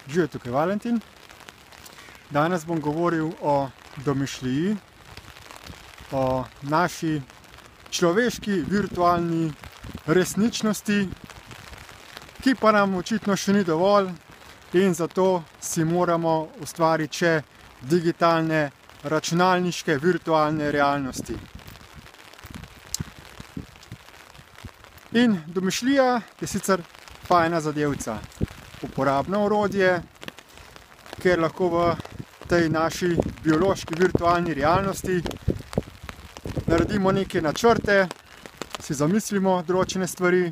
Živijo, tukaj Valentin. Danes bom govoril o domišljiji, o naši človeški virtualni resničnosti, ki pa nam očitno še ni dovolj in zato si moramo ustvariti še digitalne, računalniške, virtualne realnosti. In domišljija je sicer fajna zadevca, uporabno orodje, ker lahko v tej naši biološki virtualni realnosti naredimo neke načrte, si zamislimo določene stvari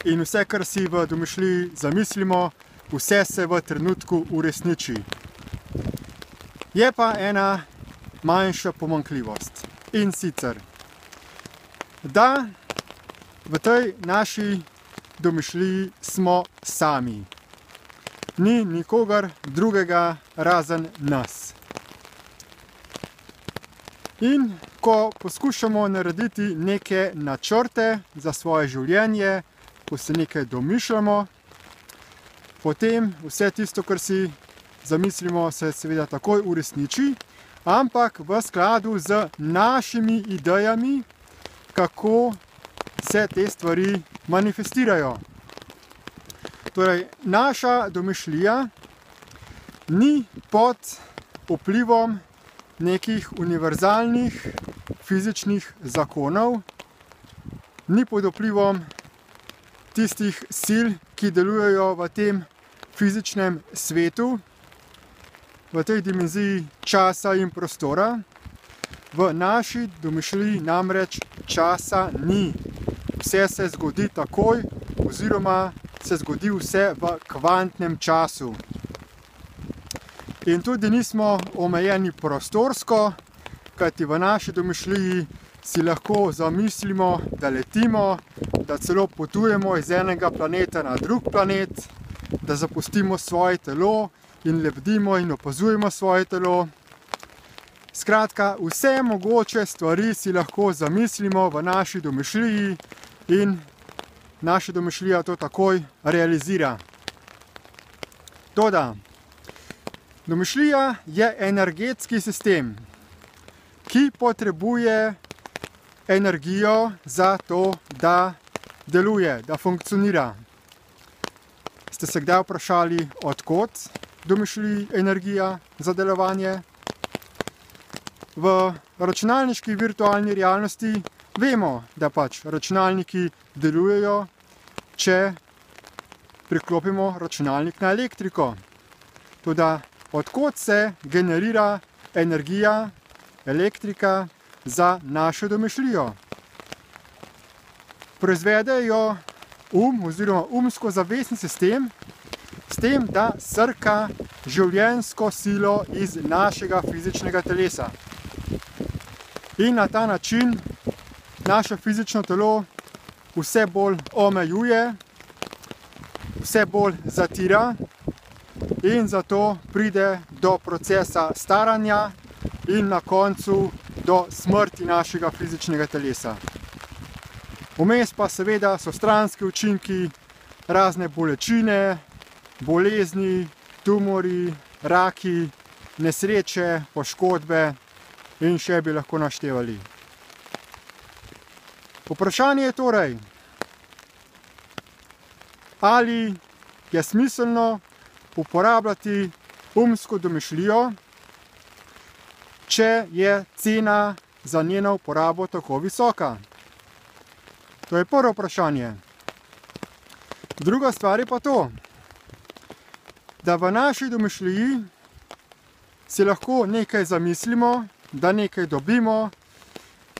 in vse, kar si v domišljiji zamislimo, vse se v trenutku uresniči. Je pa ena manjša pomanjkljivost in sicer, da v tej naši domišljiji smo sami. Ni nikogar drugega razen nas. In ko poskušamo narediti neke načrte za svoje življenje, ko se nekaj domišljamo, potem vse tisto, kar si zamislimo, se seveda takoj uresniči, ampak v skladu z našimi idejami, kako se te stvari manifestirajo. Torej, naša domišljija ni pod vplivom nekih univerzalnih fizičnih zakonov, ni pod vplivom tistih sil, ki delujejo v tem fizičnem svetu, v tej dimenziji časa in prostora. V naši domišljiji namreč časa ni. Vse se zgodi takoj, oziroma se zgodi vse v kvantnem času. In tudi nismo omejeni prostorsko, kajti v naši domišljiji si lahko zamislimo, da letimo, da celo potujemo iz enega planeta na drug planet, da zapustimo svoje telo in lebdimo in opazujemo svoje telo. Skratka, vse mogoče stvari si lahko zamislimo v naši domišljiji in naša domišljija to takoj realizira. Toda, domišljija je energetski sistem, ki potrebuje energijo za to, da deluje, da funkcionira. Ste se kdaj vprašali, od kod domišljiji energija za delovanje? V računalniški virtualni realnosti vemo, da pač računalniki delujejo, če priklopimo računalnik na elektriko. Toda, od kod se generira energija, elektrika za našo domišljijo? Proizvede jo oziroma umsko-zavestni sistem, s tem, da srka življenjsko silo iz našega fizičnega telesa. In na ta način naše fizično telo vse bolj omejuje, vse bolj zatira in zato pride do procesa staranja in na koncu do smrti našega fizičnega telesa. Vmes pa seveda so stranski učinki, razne bolečine, bolezni, tumori, raki, nesreče, poškodbe in še bi lahko naštevali. Vprašanje je torej, ali je smiselno uporabljati umsko domišljijo, če je cena za njeno uporabo tako visoka? To je prvo vprašanje. Druga stvar je pa to, da v naši domišljiji si lahko nekaj zamislimo, da nekaj dobimo,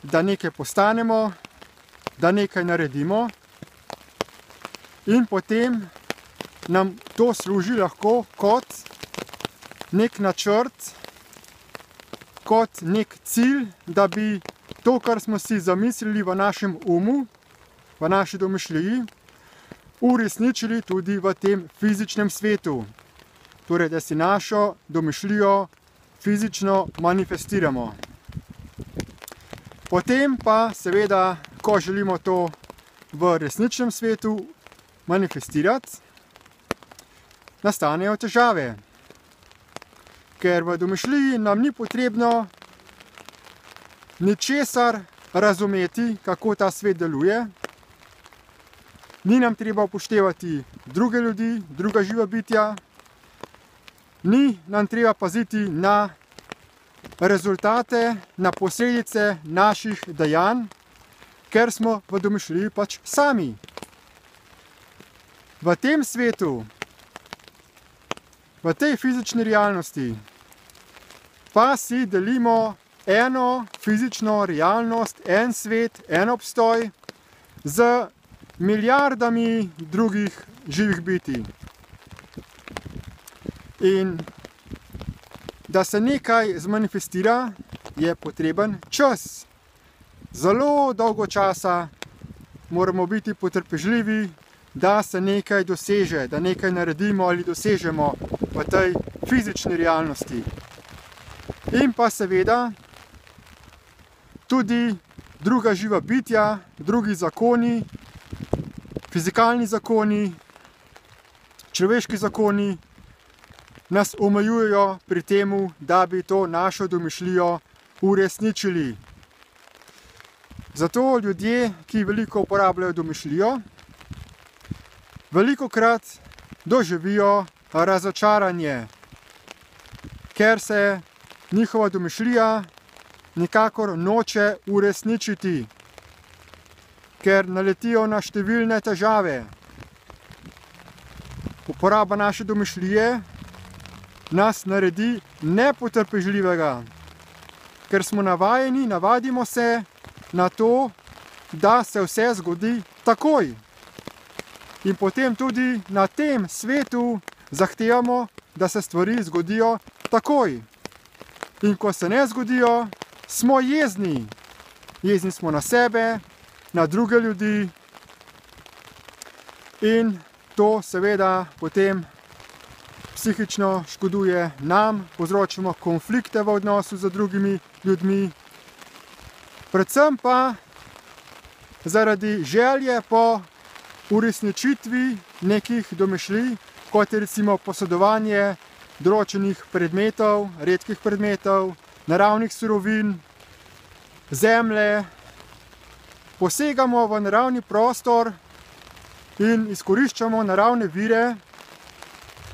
da nekaj postanemo, da nekaj naredimo in potem nam to služi lahko kot nek načrt, kot nek cilj, da bi to, kar smo si zamislili v našem umu, v naši domišljiji, uresničili tudi v tem fizičnem svetu. Torej, da si našo domišljijo fizično manifestiramo. Potem pa seveda, ko želimo to v resničnem svetu manifestirati, nastanejo težave. Ker v domišljiji nam ni potrebno ničesar razumeti, kako ta svet deluje. Ni nam treba upoštevati druge ljudi, druga živa bitja. Ni nam treba paziti na rezultate, na posledice naših dejanj, ker smo v domišljiji pač sami. V tem svetu, v tej fizični realnosti, pa si delimo eno fizično realnost, en svet, en obstoj z milijardami drugih živih bitij. In da se nekaj zmanifestira, je potreben čas. Zelo dolgo časa moramo biti potrpežljivi, da se nekaj doseže, da nekaj naredimo ali dosežemo v tej fizični realnosti. In pa seveda tudi druga živa bitja, drugi zakoni, fizikalni zakoni, človeški zakoni nas omejujejo pri temu, da bi to našo domišljijo uresničili. Zato ljudje, ki veliko uporabljajo domišljijo, velikokrat doživijo razočaranje, ker se njihova domišljija nikakor noče uresničiti, ker naletijo na številne težave. Uporaba naše domišljije nas naredi nepotrpežljivega, ker smo navadimo se na to, da se vse zgodi takoj. In potem tudi na tem svetu zahtevamo, da se stvari zgodijo takoj. In ko se ne zgodijo, smo jezni. Jezni smo na sebe, na druge ljudi in to seveda potem psihično škoduje nam, povzročamo konflikte v odnosu z drugimi ljudmi, predvsem pa zaradi želje po uresničitvi nekih domišljij, kot je recimo posedovanje določenih predmetov, redkih predmetov, naravnih surovin, zemlje. Posegamo v naravni prostor in izkoriščamo naravne vire,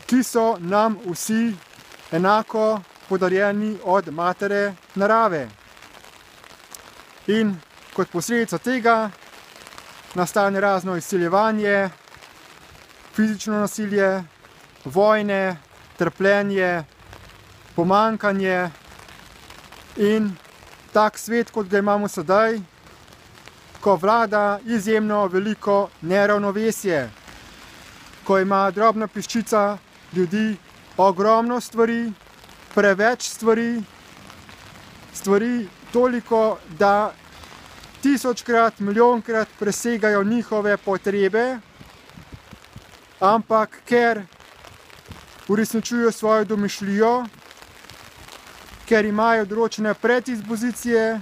ki so nam vsi enako podarjeni od matere narave. In kot posledica tega nastane razno izsiljevanje, fizično nasilje, vojne, trpljenje, pomanjkanje in tak svet, kot ga imamo sedaj, ko vlada izjemno veliko neravnovesje, ko ima drobna peščica ljudi ogromno stvari, preveč stvari toliko, da tisočkrat, milijonkrat presegajo njihove potrebe, ampak ker uresničujejo svojo domišljijo, ker imajo določene predispozicije,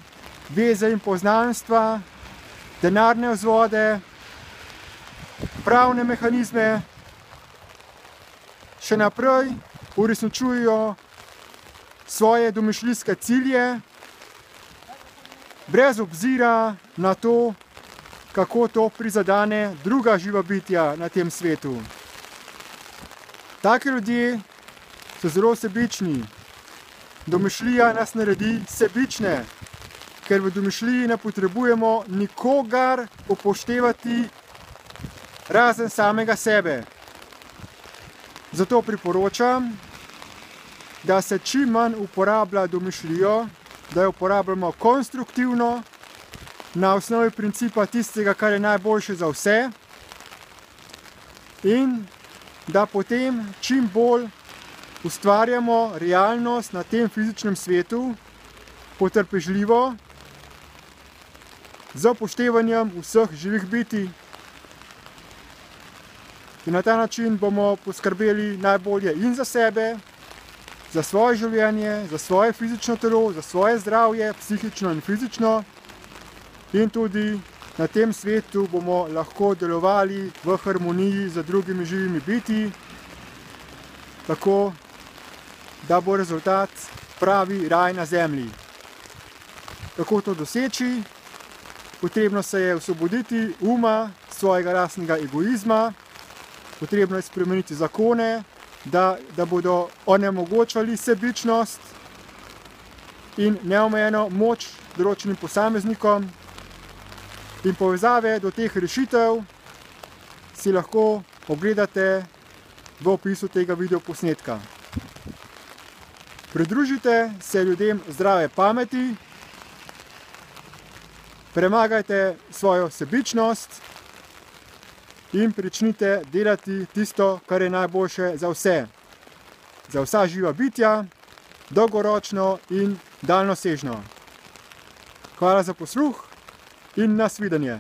veze in poznanstva, denarne vzvode, pravne mehanizme, še naprej uresničujejo svoje domišljijske cilje, brez obzira na to, kako to prizadene druga živa bitja na tem svetu. Taki ljudje so zelo sebični. Domišljija nas naredi sebične, ker v domišljiji ne potrebujemo nikogar upoštevati razen samega sebe. Zato priporočam, da se čim manj uporablja domišljijo, da jo uporabljamo konstruktivno, na osnovi principa tistega, kar je najboljše za vse, in da potem čim bolj ustvarjamo realnost na tem fizičnem svetu potrpežljivo, z upoštevanjem vseh živih bitij. In na ta način bomo poskrbeli najbolje in za sebe, za svoje življenje, za svoje fizično telo, za svoje zdravje, psihično in fizično. In tudi na tem svetu bomo lahko delovali v harmoniji z drugimi živimi bitji tako da bo rezultat pravi raj na zemlji. Kako to doseči? Potrebno se je osvoboditi uma, svojega lastnega egoizma, potrebno je spremeniti zakone, da bodo onemogočali sebičnost in neomejeno moč določenim posameznikom. In povezave do teh rešitev si lahko ogledate v opisu tega videoposnetka. Pridružite se ljudem zdrave pameti, premagajte svojo sebičnost in pričnite delati tisto, kar je najboljše za vse. Za vsa živa bitja, dolgoročno in daljnosežno. Hvala za posluh in nasvidenje.